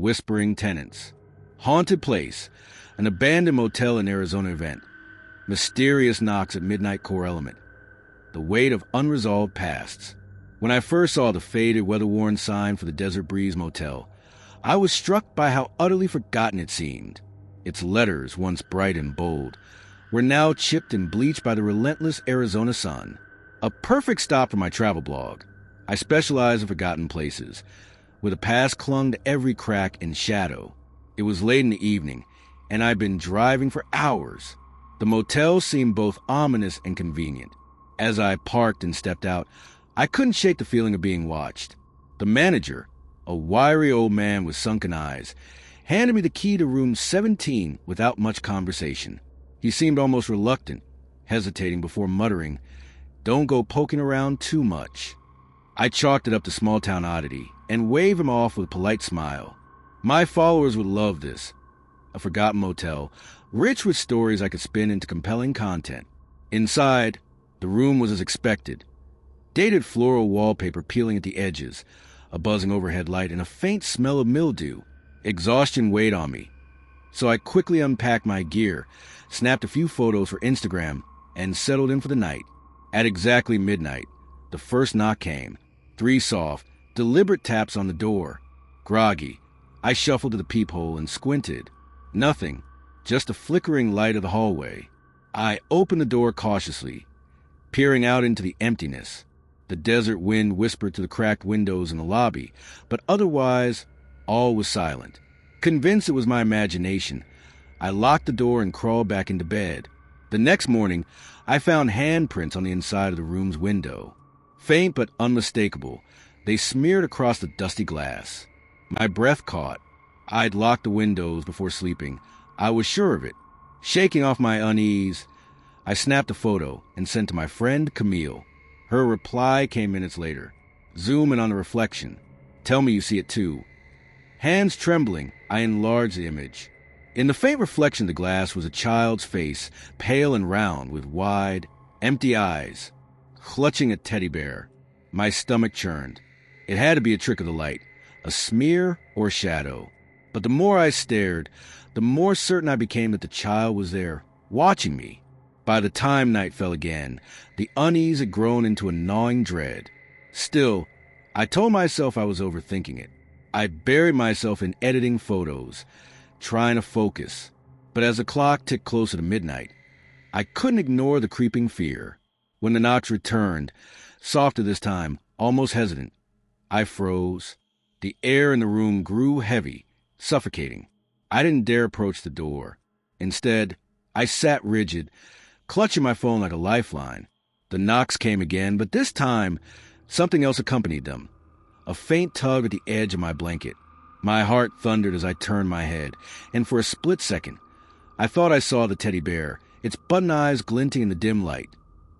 whispering tenants. Haunted place, an abandoned motel in Arizona event. Mysterious knocks at midnight core element. The weight of unresolved pasts. When I first saw the faded, weather-worn sign for the Desert Breeze Motel, I was struck by how utterly forgotten it seemed. Its letters, once bright and bold, were now chipped and bleached by the relentless Arizona sun. A perfect stop for my travel blog. I specialize in forgotten places, where the past clung to every crack and shadow. It was late in the evening, and I'd been driving for hours. The motel seemed both ominous and convenient. As I parked and stepped out, I couldn't shake the feeling of being watched. The manager, a wiry old man with sunken eyes, handed me the key to room 17 without much conversation. He seemed almost reluctant, hesitating before muttering, "Don't go poking around too much." I chalked it up to small-town oddity and waved him off with a polite smile. My followers would love this. A forgotten motel, rich with stories I could spin into compelling content. Inside, the room was as expected. Dated floral wallpaper peeling at the edges, a buzzing overhead light, and a faint smell of mildew. Exhaustion weighed on me, so I quickly unpacked my gear, snapped a few photos for Instagram, and settled in for the night. At exactly midnight, the first knock came. 3 soft, deliberate taps on the door. Groggy, I shuffled to the peephole and squinted. Nothing, just the flickering light of the hallway. I opened the door cautiously, peering out into the emptiness. The desert wind whispered to the cracked windows in the lobby, but otherwise, all was silent. Convinced it was my imagination, I locked the door and crawled back into bed. The next morning, I found handprints on the inside of the room's window. Faint but unmistakable, they smeared across the dusty glass. My breath caught. I'd locked the windows before sleeping. I was sure of it. Shaking off my unease, I snapped a photo and sent to my friend Camille. Her reply came minutes later. "Zoom in on the reflection. Tell me you see it too." Hands trembling, I enlarged the image. In the faint reflection of the glass was a child's face, pale and round, with wide, empty eyes, clutching a teddy bear. My stomach churned. It had to be a trick of the light, a smear or shadow. But the more I stared, the more certain I became that the child was there, watching me. By the time night fell again, the unease had grown into a gnawing dread. Still, I told myself I was overthinking it. I buried myself in editing photos, trying to focus. But as the clock ticked closer to midnight, I couldn't ignore the creeping fear. When the knocks returned, softer this time, almost hesitant, I froze. The air in the room grew heavy, suffocating. I didn't dare approach the door. Instead, I sat rigid, clutching my phone like a lifeline. The knocks came again, but this time, something else accompanied them. A faint tug at the edge of my blanket. My heart thundered as I turned my head, and for a split second, I thought I saw the teddy bear, its button eyes glinting in the dim light,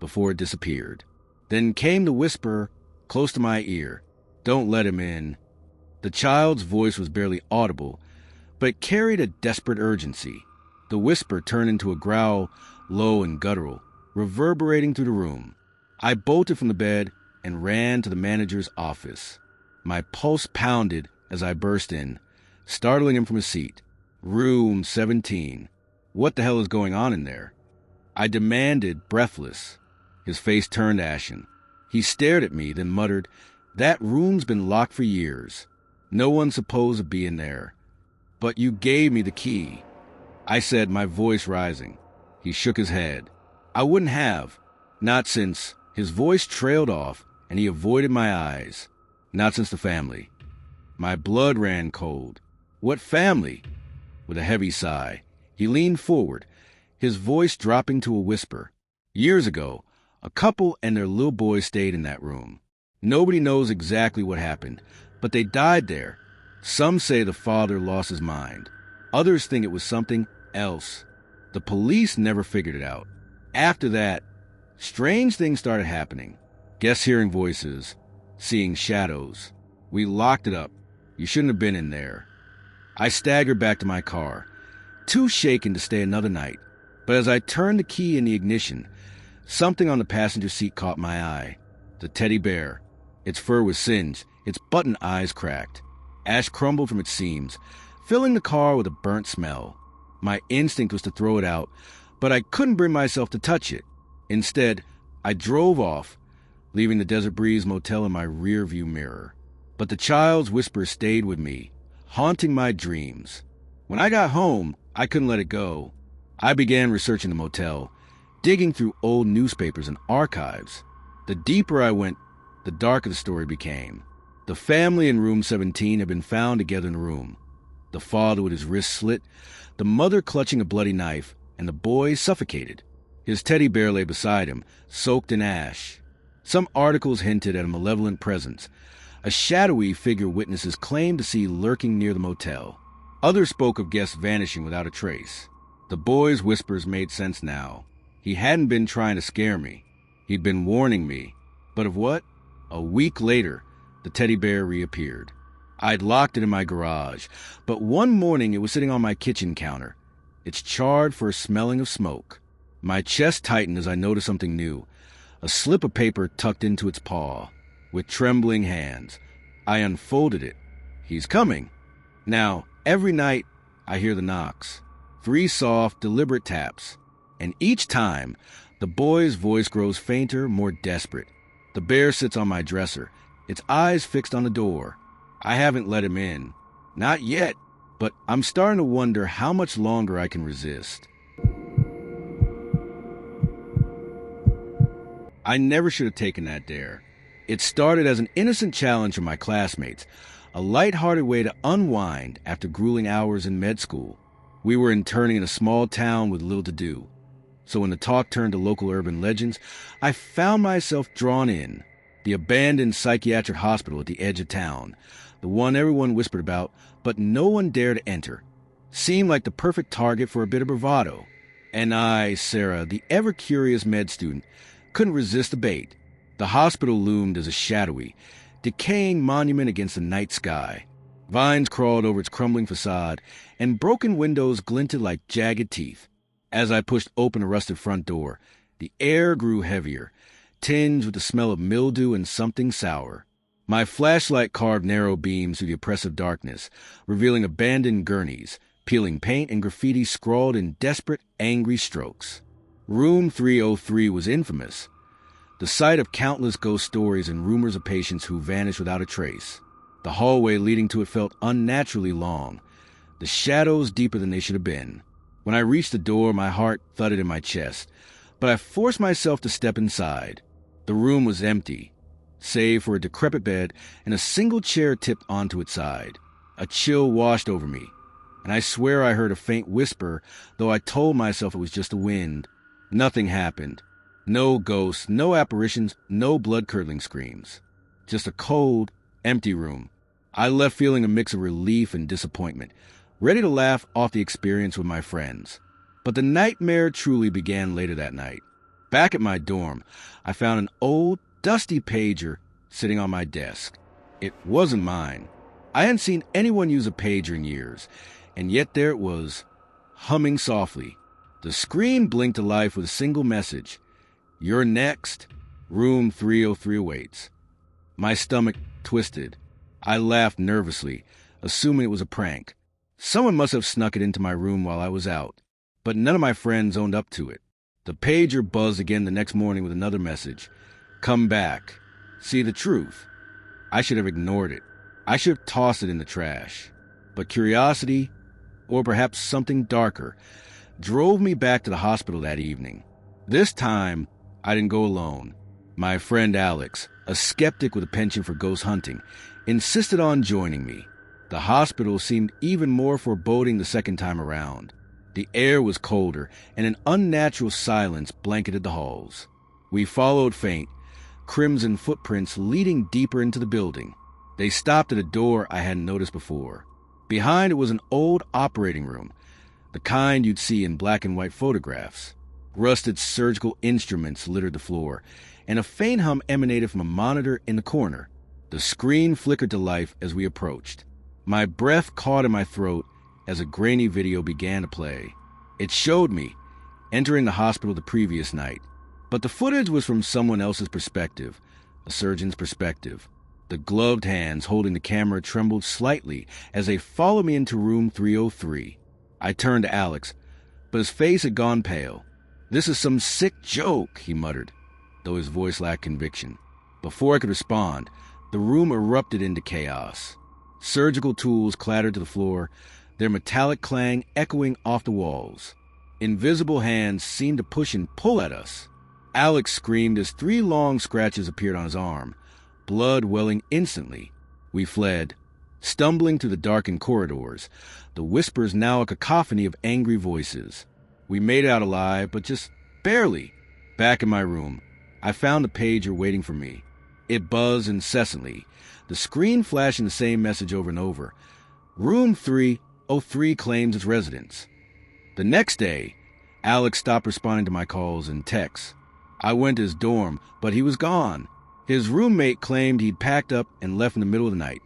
before it disappeared. Then came the whisper, close to my ear, "Don't let him in." The child's voice was barely audible, but it carried a desperate urgency. The whisper turned into a growl, low and guttural, reverberating through the room. I bolted from the bed and ran to the manager's office. My pulse pounded as I burst in, startling him from his seat. "Room 17. What the hell is going on in there?" I demanded, breathless. His face turned ashen. He stared at me, then muttered, "That room's been locked for years. No one's supposed to be in there. But you gave me the key," I said, my voice rising. He shook his head. "I wouldn't have. Not since." His voice trailed off, and he avoided my eyes. "Not since the family." My blood ran cold. "What family?" With a heavy sigh, he leaned forward, his voice dropping to a whisper. "Years ago, a couple and their little boy stayed in that room. Nobody knows exactly what happened, but they died there. Some say the father lost his mind. Others think it was something else. The police never figured it out. After that, strange things started happening. Guests hearing voices, seeing shadows. We locked it up. You shouldn't have been in there." I staggered back to my car, too shaken to stay another night. But as I turned the key in the ignition, something on the passenger seat caught my eye. The teddy bear. Its fur was singed, its button eyes cracked. Ash crumbled from its seams, filling the car with a burnt smell. My instinct was to throw it out, but I couldn't bring myself to touch it. Instead, I drove off, leaving the Desert Breeze Motel in my rearview mirror. But the child's whisper stayed with me, haunting my dreams. When I got home, I couldn't let it go. I began researching the motel, digging through old newspapers and archives. The deeper I went, the darker the story became. The family in room 17 had been found together in a room. The father with his wrist slit, the mother clutching a bloody knife, and the boy suffocated. His teddy bear lay beside him, soaked in ash. Some articles hinted at a malevolent presence. A shadowy figure witnesses claimed to see lurking near the motel. Others spoke of guests vanishing without a trace. The boy's whispers made sense now. He hadn't been trying to scare me. He'd been warning me. But of what? A week later, the teddy bear reappeared. I'd locked it in my garage, but one morning it was sitting on my kitchen counter. Its charred fur smelling of smoke. My chest tightened as I noticed something new. A slip of paper tucked into its paw. With trembling hands, I unfolded it. He's coming. Now, every night, I hear the knocks. 3 soft, deliberate taps. And each time, the boy's voice grows fainter, more desperate. The bear sits on my dresser, its eyes fixed on the door. I haven't let him in. Not yet, but I'm starting to wonder how much longer I can resist. I never should have taken that dare. It started as an innocent challenge from my classmates, a lighthearted way to unwind after grueling hours in med school. We were interning in a small town with little to do. So when the talk turned to local urban legends, I found myself drawn in. The abandoned psychiatric hospital at the edge of town, the one everyone whispered about, but no one dared to enter, seemed like the perfect target for a bit of bravado. And I, Sarah, the ever-curious med student, couldn't resist the bait. The hospital loomed as a shadowy, decaying monument against the night sky. Vines crawled over its crumbling facade, and broken windows glinted like jagged teeth. As I pushed open a rusted front door, the air grew heavier, tinged with the smell of mildew and something sour. My flashlight carved narrow beams through the oppressive darkness, revealing abandoned gurneys, peeling paint and graffiti scrawled in desperate, angry strokes. Room 303 was infamous, the site of countless ghost stories and rumors of patients who vanished without a trace. The hallway leading to it felt unnaturally long, the shadows deeper than they should have been. When I reached the door, my heart thudded in my chest, but I forced myself to step inside. The room was empty, save for a decrepit bed and a single chair tipped onto its side. A chill washed over me, and I swear I heard a faint whisper, though I told myself it was just the wind. Nothing happened. No ghosts, no apparitions, no blood-curdling screams. Just a cold, empty room. I left feeling a mix of relief and disappointment, ready to laugh off the experience with my friends. But the nightmare truly began later that night. Back at my dorm, I found an old, dusty pager sitting on my desk. It wasn't mine. I hadn't seen anyone use a pager in years, and yet there it was, humming softly. The screen blinked to life with a single message. "You're next. Room 303 awaits." My stomach twisted. I laughed nervously, assuming it was a prank. Someone must have snuck it into my room while I was out, but none of my friends owned up to it. The pager buzzed again the next morning with another message. "Come back. See the truth." I should have ignored it. I should have tossed it in the trash. But curiosity, or perhaps something darker, drove me back to the hospital that evening. This time, I didn't go alone. My friend Alex, a skeptic with a penchant for ghost hunting, insisted on joining me. The hospital seemed even more foreboding the second time around. The air was colder, and an unnatural silence blanketed the halls. We followed faint, crimson footprints leading deeper into the building. They stopped at a door I hadn't noticed before. Behind it was an old operating room, the kind you'd see in black and white photographs. Rusted surgical instruments littered the floor, and a faint hum emanated from a monitor in the corner. The screen flickered to life as we approached. My breath caught in my throat as a grainy video began to play. It showed me entering the hospital the previous night, but the footage was from someone else's perspective, a surgeon's perspective. The gloved hands holding the camera trembled slightly as they followed me into room 303. I turned to Alex, but his face had gone pale. "This is some sick joke," he muttered, though his voice lacked conviction. Before I could respond, the room erupted into chaos. Surgical tools clattered to the floor, their metallic clang echoing off the walls. Invisible hands seemed to push and pull at us. Alex screamed as 3 long scratches appeared on his arm, blood welling instantly. We fled, stumbling through the darkened corridors, the whispers now a cacophony of angry voices. We made it out alive, but just barely. Back in my room, I found the pager waiting for me. It buzzed incessantly, the screen flashing the same message over and over. Room 303 claims its residents. The next day, Alex stopped responding to my calls and texts. I went to his dorm, but he was gone. His roommate claimed he'd packed up and left in the middle of the night,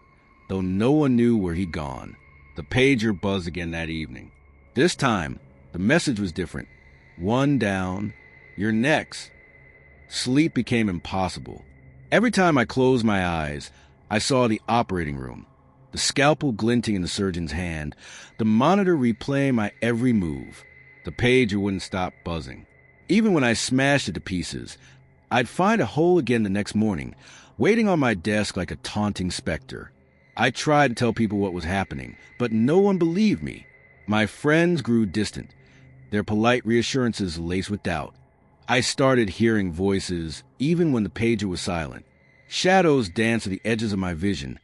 though no one knew where he'd gone. The pager buzzed again that evening. This time, the message was different. 1 down, you're next. Sleep became impossible. Every time I closed my eyes, I saw the operating room, the scalpel glinting in the surgeon's hand, the monitor replaying my every move. The pager wouldn't stop buzzing. Even when I smashed it to pieces, I'd find a hole again the next morning, waiting on my desk like a taunting specter. I tried to tell people what was happening, but no one believed me. My friends grew distant, their polite reassurances laced with doubt. I started hearing voices, even when the pager was silent. Shadows danced at the edges of my vision,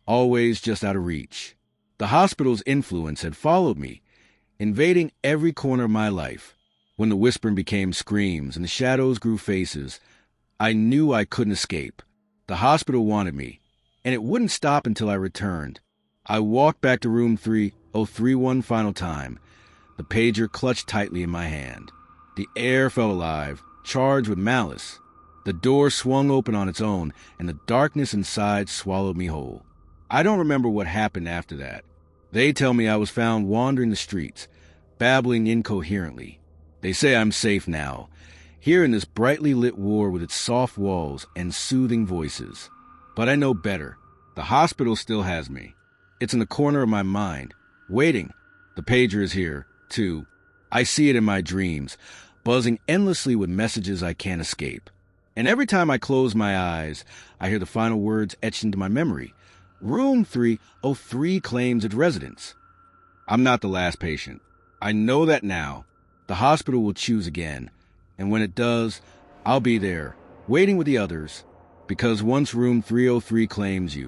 always just out of reach. The hospital's influence had followed me, invading every corner of my life. When the whispering became screams and the shadows grew faces, I knew I couldn't escape. The hospital wanted me, and it wouldn't stop until I returned. I walked back to room 303 one final time, the pager clutched tightly in my hand. The air felt alive, charged with malice. The door swung open on its own, and the darkness inside swallowed me whole. I don't remember what happened after that. They tell me I was found wandering the streets, babbling incoherently. They say I'm safe now, here in this brightly lit ward with its soft walls and soothing voices. But I know better. The hospital still has me. It's in the corner of my mind, waiting. The pager is here, too. I see it in my dreams, buzzing endlessly with messages I can't escape. And every time I close my eyes, I hear the final words etched into my memory. Room 303 claims its residents. I'm not the last patient. I know that now. The hospital will choose again, and when it does, I'll be there, waiting with the others, because once room 303 claims you,